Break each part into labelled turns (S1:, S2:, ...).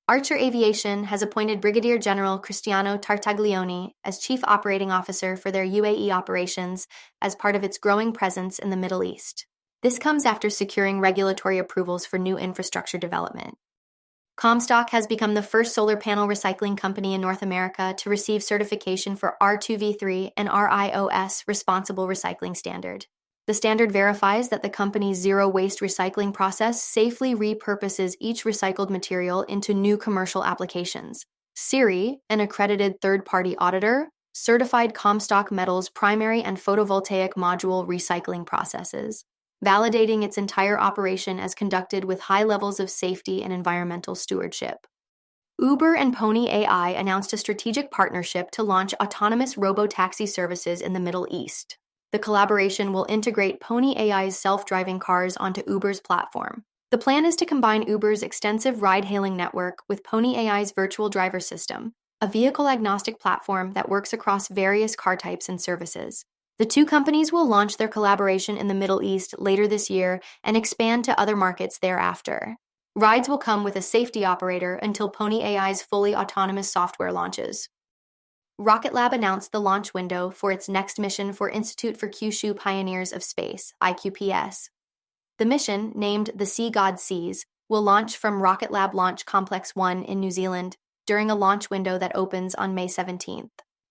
S1: Archer Aviation has appointed Brigadier General Cristiano Tartaglione as Chief Operating Officer for their UAE operations as part of its growing presence in the Middle East. This comes after securing regulatory approvals for new infrastructure development. Comstock has become the first solar panel recycling company in North America to receive certification for R2v3 and RIOS Responsible Recycling Standard. The standard verifies that the company's zero-waste recycling process safely repurposes each recycled material into new commercial applications. CIRI, an accredited third-party auditor, certified Comstock Metal's primary and photovoltaic module recycling processes, validating its entire operation as conducted with high levels of safety and environmental stewardship. Uber and Pony AI announced a strategic partnership to launch autonomous robotaxi services in the Middle East. The collaboration will integrate Pony AI's self-driving cars onto Uber's platform. The plan is to combine Uber's extensive ride-hailing network with Pony AI's virtual driver system, a vehicle-agnostic platform that works across various car types and services. The two companies will launch their collaboration in the Middle East later this year and expand to other markets thereafter. Rides will come with a safety operator until Pony AI's fully autonomous software launches. Rocket Lab announced the launch window for its next mission for Institute for Kyushu Pioneers of Space, IQPS. The mission, named the Sea God Seas, will launch from Rocket Lab Launch Complex 1 in New Zealand during a launch window that opens on May 17th.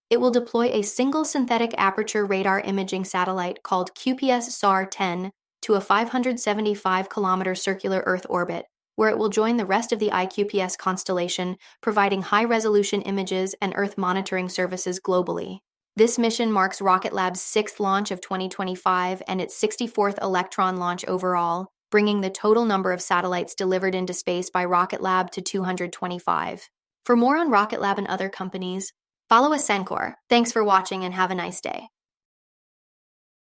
S1: It will deploy a single synthetic aperture radar imaging satellite called QPS-SAR-10 to a 575-kilometer circular Earth orbit, where it will join the rest of the IQPS constellation, providing high-resolution images and Earth monitoring services globally. This mission marks Rocket Lab's 6th launch of 2025 and its 64th Electron launch overall, bringing the total number of satellites delivered into space by Rocket Lab to 225. For more on Rocket Lab and other companies, follow Ascencore. Thanks for watching and have a nice day.